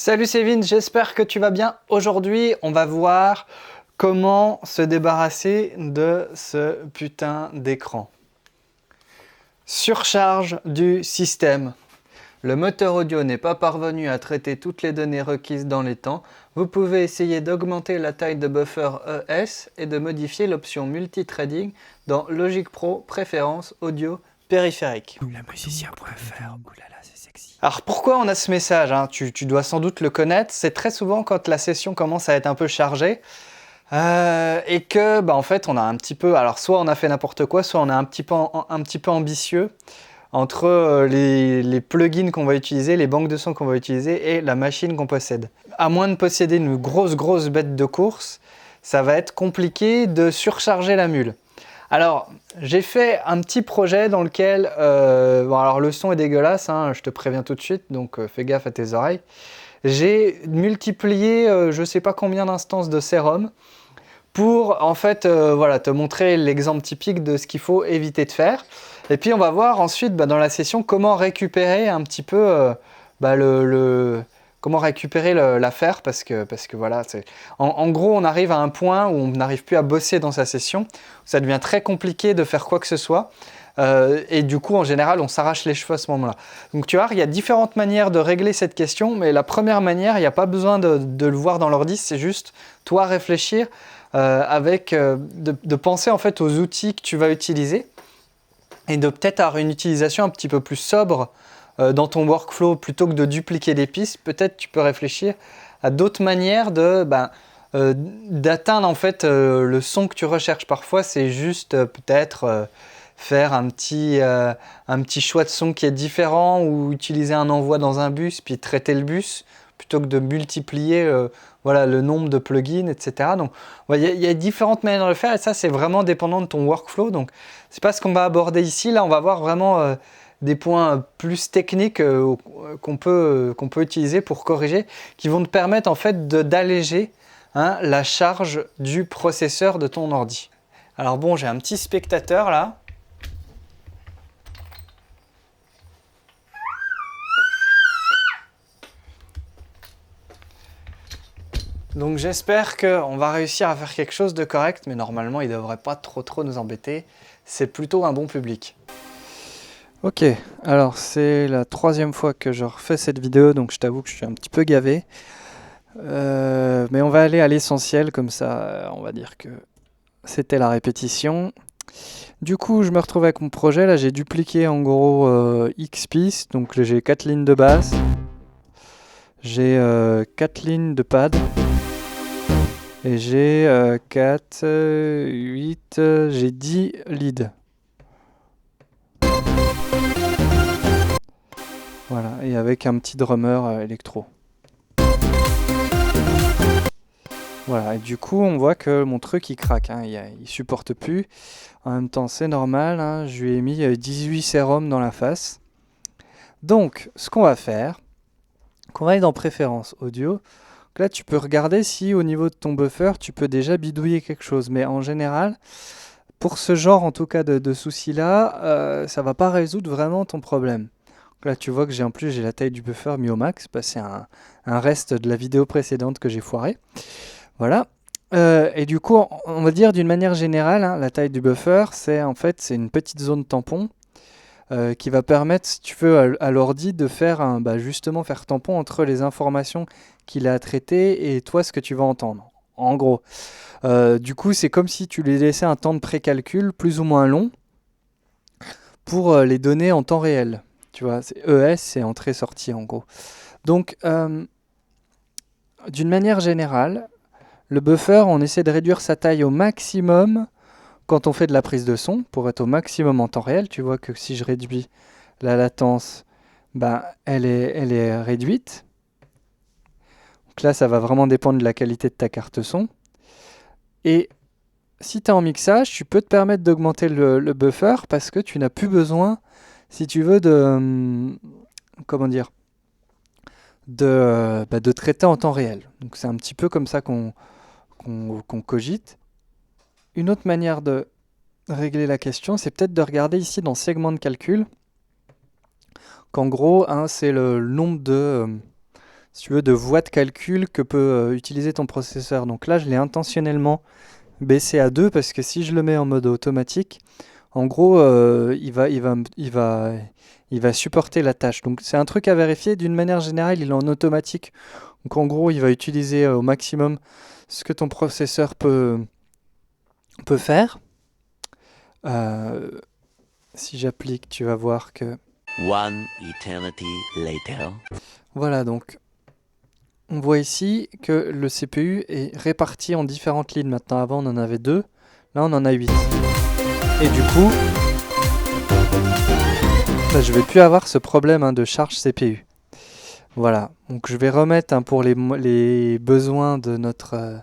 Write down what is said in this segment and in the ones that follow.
Salut, c'est Vince, j'espère que tu vas bien. Aujourd'hui, on va voir comment se débarrasser de ce putain d'écran. Surcharge du système. Le moteur audio n'est pas parvenu à traiter toutes les données requises dans les temps. Vous pouvez essayer d'augmenter la taille de buffer ES et de modifier l'option multithreading dans Logic Pro Préférences Audio Périphérique. La musicien.fr, oulala, c'est sexy. Alors pourquoi on a ce message, hein, tu dois sans doute le connaître, c'est très souvent quand la session commence à être un peu chargée et que en fait on a un petit peu, alors soit on a fait n'importe quoi, soit on est un petit peu ambitieux entre les plugins qu'on va utiliser, les banques de sons qu'on va utiliser et la machine qu'on possède. À moins de posséder une grosse bête de course, ça va être compliqué de surcharger la mule. Alors, j'ai fait un petit projet dans lequel, alors le son est dégueulasse, hein, je te préviens tout de suite, donc fais gaffe à tes oreilles. J'ai multiplié je sais pas combien d'instances de sérum pour en fait te montrer l'exemple typique de ce qu'il faut éviter de faire. Et puis on va voir ensuite dans la session comment récupérer un petit peu comment récupérer l'affaire parce que voilà, en gros on arrive à un point où on n'arrive plus à bosser dans sa session, où ça devient très compliqué de faire quoi que ce soit. Et du coup, en général, on s'arrache les cheveux à ce moment-là. Donc tu vois, il y a différentes manières de régler cette question, mais la première manière, il n'y a pas besoin de le voir dans l'ordi, c'est juste toi réfléchir de penser en fait aux outils que tu vas utiliser et de peut-être avoir une utilisation un petit peu plus sobre dans ton workflow plutôt que de dupliquer des pistes. Peut-être tu peux réfléchir à d'autres manières d'atteindre en fait le son que tu recherches. Parfois, c'est juste peut-être faire un petit choix de son qui est différent ou utiliser un envoi dans un bus puis traiter le bus plutôt que de multiplier le nombre de plugins, etc. Donc il y a différentes manières de le faire et ça c'est vraiment dépendant de ton workflow. Donc c'est pas ce qu'on va aborder ici. Là on va voir vraiment des points plus techniques qu'on peut utiliser pour corriger, qui vont te permettre en fait d'alléger la charge du processeur de ton ordi. Alors bon, j'ai un petit spectateur là. Donc j'espère qu'on va réussir à faire quelque chose de correct, mais normalement il ne devrait pas trop nous embêter. C'est plutôt un bon public. Ok, alors c'est la troisième fois que je refais cette vidéo, donc je t'avoue que je suis un petit peu gavé. Mais on va aller à l'essentiel, comme ça on va dire que c'était la répétition. Du coup je me retrouve avec mon projet, là j'ai dupliqué en gros X pistes, donc j'ai 4 lignes de basse. J'ai 4 lignes de pad. Et j'ai 4, 8, j'ai 10 leads. Voilà, et avec un petit drummer électro. Voilà, et du coup on voit que mon truc il craque, hein, il supporte plus. En même temps c'est normal, hein, je lui ai mis 18 sérums dans la face. Donc ce qu'on va faire, qu'on va aller dans préférences audio. Là tu peux regarder si au niveau de ton buffer tu peux déjà bidouiller quelque chose, mais en général pour ce genre en tout cas de soucis là, ça va pas résoudre vraiment ton problème. Donc là tu vois que en plus j'ai la taille du buffer mis au max, c'est un reste de la vidéo précédente que j'ai foiré. Voilà. Et du coup on va dire d'une manière générale, hein, la taille du buffer c'est en fait c'est une petite zone tampon qui va permettre, si tu veux, à l'ordi de faire justement faire tampon entre les informations qu'il a à traiter et toi ce que tu vas entendre. En gros. Du coup, c'est comme si tu lui laissais un temps de précalcul plus ou moins long pour les données en temps réel. Tu vois, c'est ES, c'est entrée-sortie en gros. Donc, d'une manière générale, le buffer, on essaie de réduire sa taille au maximum quand on fait de la prise de son pour être au maximum en temps réel. Tu vois que si je réduis la latence, elle est réduite. Donc là, ça va vraiment dépendre de la qualité de ta carte son. Et si tu es en mixage, tu peux te permettre d'augmenter le buffer parce que tu n'as plus besoin, si tu veux, de traiter en temps réel. Donc c'est un petit peu comme ça qu'on cogite. Une autre manière de régler la question, c'est peut-être de regarder ici dans segment de calcul, qu'en gros, c'est le nombre de si tu veux, de voies de calcul que peut utiliser ton processeur. Donc là, je l'ai intentionnellement baissé à 2 parce que si je le mets en mode automatique, en gros, il va supporter la tâche. Donc c'est un truc à vérifier. D'une manière générale, il est en automatique. Donc en gros, il va utiliser au maximum ce que ton processeur peut faire. Si j'applique, tu vas voir que... One eternity later. Voilà, donc on voit ici que le CPU est réparti en différentes lignes. Maintenant, avant, on en avait 2. Là, on en a 8. Et du coup, bah, je vais plus avoir ce problème de charge CPU. Voilà, donc je vais remettre pour les besoins de notre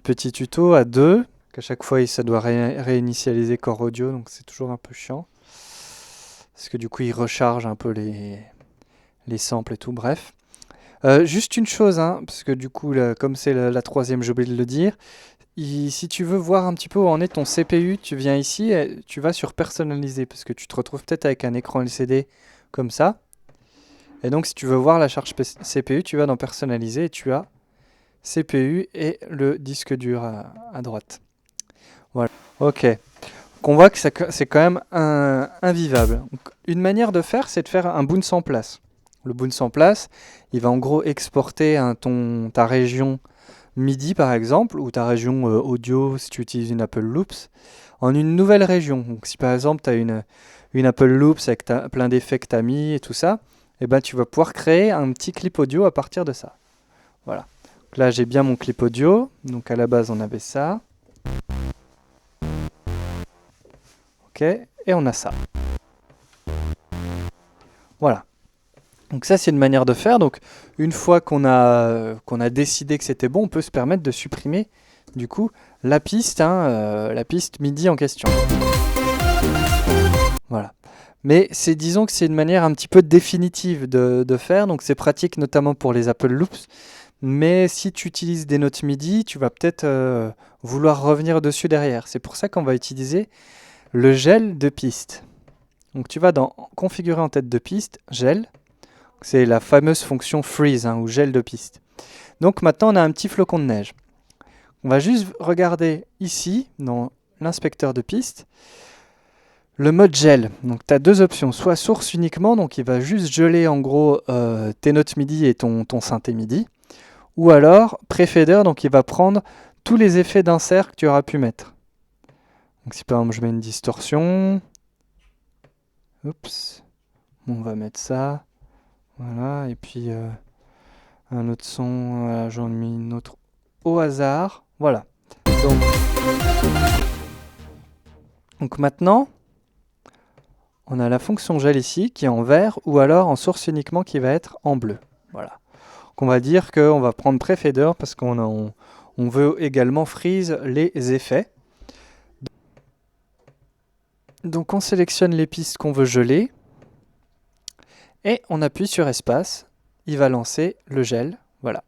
petit tuto à 2. Qu'à chaque fois, ça doit réinitialiser Core Audio, donc c'est toujours un peu chiant. Parce que du coup, il recharge un peu les samples et tout, bref. Juste une chose, parce que du coup, comme c'est la troisième, j'ai oublié de le dire. Si tu veux voir un petit peu où en est ton CPU, tu viens ici et tu vas sur personnaliser, parce que tu te retrouves peut-être avec un écran LCD comme ça. Et donc, si tu veux voir la charge CPU, tu vas dans personnaliser et tu as CPU et le disque dur à droite. Voilà. Ok. On voit que c'est quand même invivable. Donc, une manière de faire, c'est de faire un bounce en place. Le bounce en place, il va en gros exporter ta région MIDI par exemple, ou ta région audio si tu utilises une Apple Loops, en une nouvelle région. Donc si par exemple tu as une Apple Loops avec plein d'effets que tu as mis et tout ça, et ben tu vas pouvoir créer un petit clip audio à partir de ça. Voilà. Donc là j'ai bien mon clip audio, donc à la base on avait ça. Ok, et on a ça. Voilà. Donc ça c'est une manière de faire. Donc une fois qu'on a décidé que c'était bon, on peut se permettre de supprimer du coup la piste MIDI en question. Voilà. Mais disons que c'est une manière un petit peu définitive de faire. Donc c'est pratique notamment pour les Apple Loops. Mais si tu utilises des notes MIDI, tu vas peut-être vouloir revenir dessus derrière. C'est pour ça qu'on va utiliser le gel de piste. Donc tu vas dans configurer en tête de piste, gel. C'est la fameuse fonction freeze ou gel de piste. Donc maintenant on a un petit flocon de neige. On va juste regarder ici dans l'inspecteur de piste le mode gel. Donc tu as deux options, soit source uniquement, donc il va juste geler en gros tes notes MIDI et ton synthé MIDI, ou alors pré-fader, donc il va prendre tous les effets d'insert que tu auras pu mettre. Donc si par exemple je mets une distorsion, oups, on va mettre ça. Voilà, et puis un autre son, j'en ai mis une autre au hasard. Voilà. Donc maintenant, on a la fonction gel ici qui est en vert ou alors en source uniquement qui va être en bleu. Voilà. Donc on va dire qu'on va prendre pré-fader parce qu'on veut également freeze les effets. Donc on sélectionne les pistes qu'on veut geler. Et on appuie sur espace, il va lancer le gel, voilà.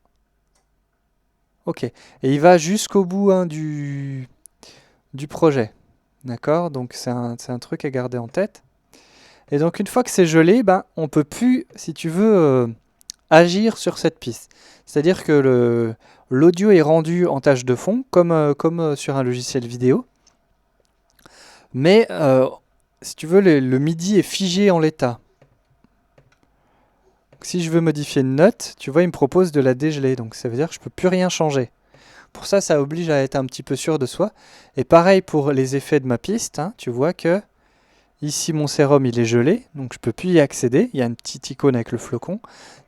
Ok, et il va jusqu'au bout du projet, d'accord? Donc c'est un truc à garder en tête. Et donc une fois que c'est gelé, on ne peut plus, si tu veux, agir sur cette piste. C'est-à-dire que l'audio est rendu en tâche de fond, comme sur un logiciel vidéo. Mais si tu veux, le MIDI est figé en l'état. Si je veux modifier une note, tu vois, il me propose de la dégeler. Donc ça veut dire que je ne peux plus rien changer. Pour ça, ça oblige à être un petit peu sûr de soi. Et pareil pour les effets de ma piste. Tu vois que ici, mon sérum, il est gelé. Donc je ne peux plus y accéder. Il y a une petite icône avec le flocon.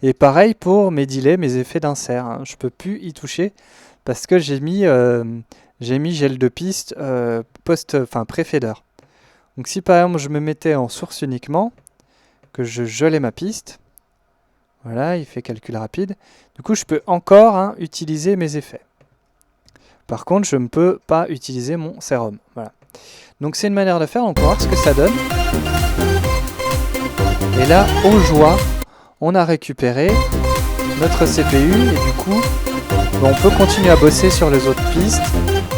Et pareil pour mes delays, mes effets d'insert. Je ne peux plus y toucher parce que j'ai mis gel de piste pré-fader. Donc si par exemple, je me mettais en source uniquement, que je gelais ma piste, voilà, il fait calcul rapide. Du coup, je peux encore utiliser mes effets. Par contre, je ne peux pas utiliser mon sérum. Voilà. Donc c'est une manière de faire, donc on va voir ce que ça donne. Et là, aux joies, on a récupéré notre CPU et du coup, on peut continuer à bosser sur les autres pistes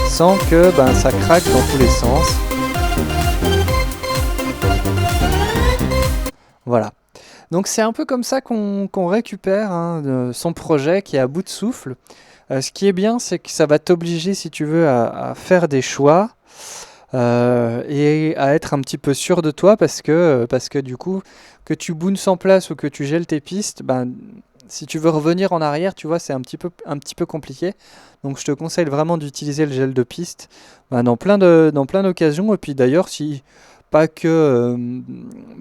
sans que ça craque dans tous les sens. Voilà. Donc c'est un peu comme ça qu'on récupère hein, son projet qui est à bout de souffle. Ce qui est bien, c'est que ça va t'obliger, si tu veux, à faire des choix et à être un petit peu sûr de toi parce que du coup, que tu bounces en place ou que tu gèles tes pistes, ben, si tu veux revenir en arrière, tu vois, c'est un petit peu compliqué. Donc je te conseille vraiment d'utiliser le gel de piste ben, dans plein d'occasions. Et puis d'ailleurs, si pas que,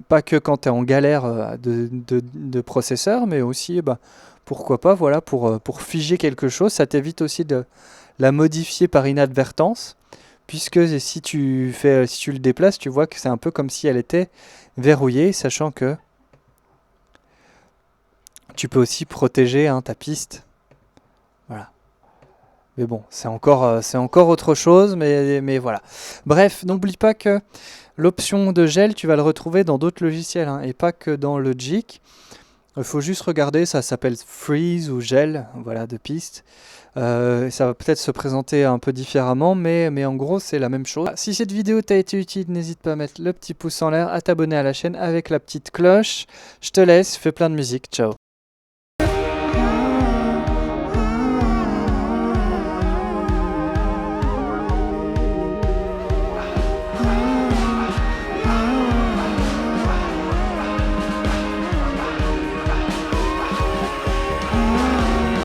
pas que quand tu es en galère de processeur, mais aussi, bah, pourquoi pas, voilà, pour figer quelque chose, ça t'évite aussi de la modifier par inadvertance, puisque si tu le déplaces, tu vois que c'est un peu comme si elle était verrouillée, sachant que tu peux aussi protéger hein, ta piste. Voilà. Mais bon, c'est encore autre chose, mais voilà. Bref, n'oublie pas que l'option de gel, tu vas le retrouver dans d'autres logiciels, hein, et pas que dans le Logic. Il faut juste regarder, ça s'appelle Freeze ou Gel, voilà, de piste. Ça va peut-être se présenter un peu différemment, mais en gros, c'est la même chose. Si cette vidéo t'a été utile, n'hésite pas à mettre le petit pouce en l'air, à t'abonner à la chaîne avec la petite cloche. Je te laisse, fais plein de musique, ciao.